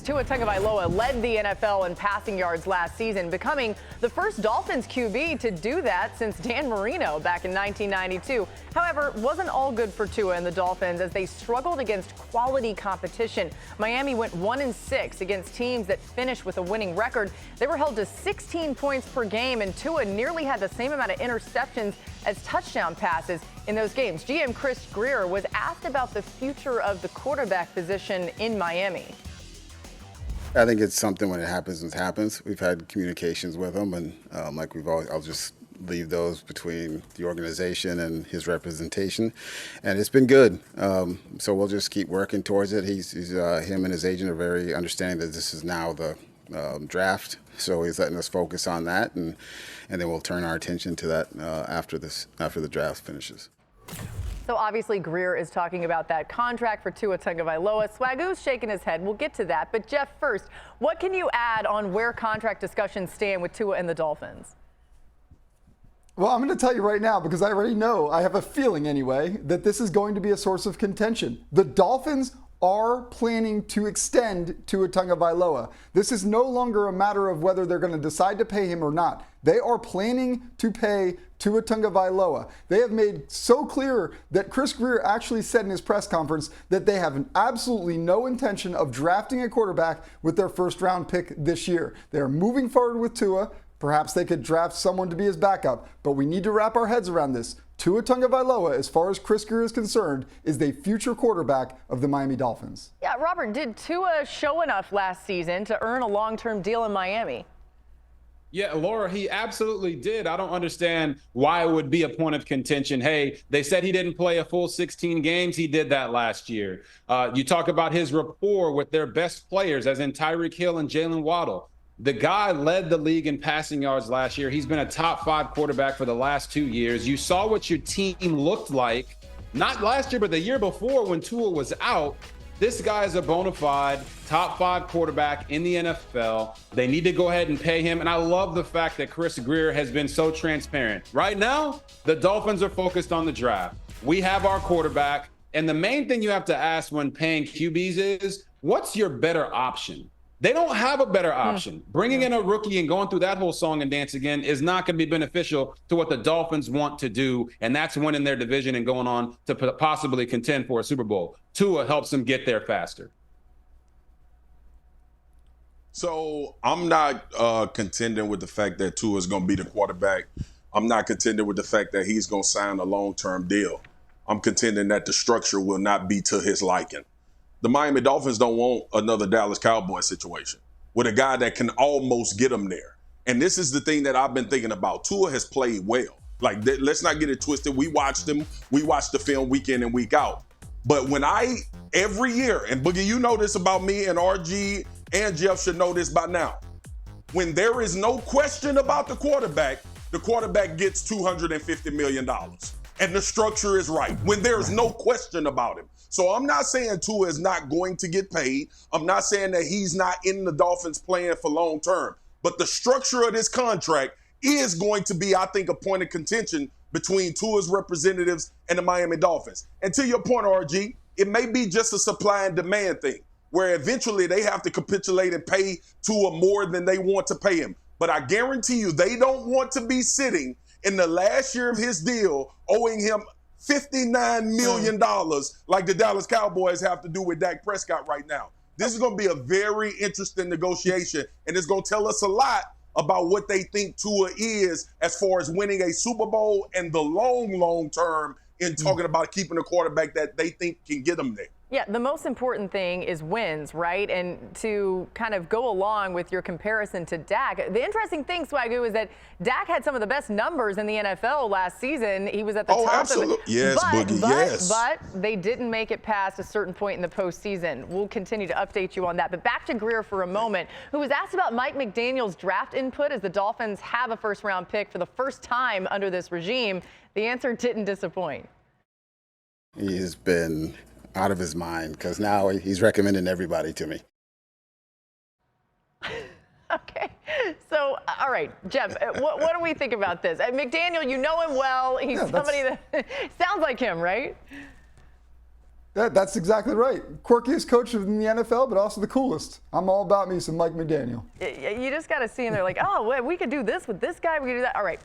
Tua Tagovailoa led the NFL in passing yards last season, becoming the first Dolphins QB to do that since Dan Marino back in 1992. However, it wasn't all good for Tua and the Dolphins as they struggled against quality competition. Miami went 1-6 against teams that finished with a winning record. They were held to 16 points per game, and Tua nearly had the same amount of interceptions as touchdown passes in those games. GM Chris Grier was asked about the future of the quarterback position in Miami. I think it's something when it happens, it happens. We've had communications with him, and I'll just leave those between the organization and his representation, and it's been good. So we'll just keep working towards it. Him and his agent are very understanding that this is now the draft, so he's letting us focus on that, and then we'll turn our attention to that after the draft finishes. So obviously Grier is talking about that contract for Tua Tagovailoa. Swagoo's shaking his head. We'll get to that. But Jeff, first, what can you add on where contract discussions stand with Tua and the Dolphins? Well, I'm going to tell you right now, because I already know, I have a feeling anyway, that this is going to be a source of contention. The Dolphins are planning to extend Tua Tagovailoa. This is no longer a matter of whether they're going to decide to pay him or not. They are planning to pay Tua Tagovailoa. They have made so clear that Chris Grier actually said in his press conference that they have absolutely no intention of drafting a quarterback with their first-round pick this year. They are moving forward with Tua. Perhaps they could draft someone to be his backup, but we need to wrap our heads around this. Tua Tagovailoa, as far as Chris Grier is concerned, is the future quarterback of the Miami Dolphins. Yeah, Robert, did Tua show enough last season to earn a long-term deal in Miami? Yeah, Laura, he absolutely did. I don't understand why it would be a point of contention. Hey, they said he didn't play a full 16 games. He did that last year. You talk about his rapport with their best players, as in Tyreek Hill and Jalen Waddle. The guy led the league in passing yards last year. He's been a top 5 quarterback for the last 2 years. You saw what your team looked like, not last year, but the year before when Tua was out. This guy is a bona fide top 5 quarterback in the NFL. They need to go ahead and pay him. And I love the fact that Chris Grier has been so transparent. Right now, the Dolphins are focused on the draft. We have our quarterback. And the main thing you have to ask when paying QBs is, what's your better option? They don't have a better option. Bringing in a rookie and going through that whole song and dance again is not going to be beneficial to what the Dolphins want to do, and that's winning their division and going on to possibly contend for a Super Bowl. Tua helps them get there faster. So I'm not contending with the fact that Tua is going to be the quarterback. I'm not contending with the fact that he's going to sign a long-term deal. I'm contending that the structure will not be to his liking. The Miami Dolphins don't want another Dallas Cowboys situation with a guy that can almost get them there. And this is the thing that I've been thinking about. Tua has played well. Let's not get it twisted. We watched him. We watched the film week in and week out. But every year, and Boogie, you know this about me, and RG and Jeff should know this by now. When there is no question about the quarterback gets $250 million. And the structure is right. When there's no question about him. So I'm not saying Tua is not going to get paid. I'm not saying that he's not in the Dolphins playing for long term. But the structure of this contract is going to be, I think, a point of contention between Tua's representatives and the Miami Dolphins. And to your point, RG, it may be just a supply and demand thing, where eventually they have to capitulate and pay Tua more than they want to pay him. But I guarantee you, they don't want to be sitting in the last year of his deal owing him $59 million like the Dallas Cowboys have to do with Dak Prescott right now. This is going to be a very interesting negotiation, and it's going to tell us a lot about what they think Tua is as far as winning a Super Bowl and the long term in talking about keeping a quarterback that they think can get them there. Yeah, the most important thing is wins, right? And to kind of go along with your comparison to Dak, the interesting thing, Swagoo, is that Dak had some of the best numbers in the NFL last season. He was at the top absolutely. of it. Yes, Boogie, yes. But they didn't make it past a certain point in the postseason. We'll continue to update you on that. But back to Grier for a moment, who was asked about Mike McDaniel's draft input as the Dolphins have a first-round pick for the first time under this regime. The answer didn't disappoint. He's been out of his mind because now he's recommending everybody to me. Okay. So, all right, Jeff, what do we think about this? McDaniel, you know him well. He's somebody that sounds like him, right? That's exactly right. Quirkiest coach in the NFL, but also the coolest. I'm all about me some Mike McDaniel. You just got to see him. They're like, oh, we could do this with this guy. We could do that. All right.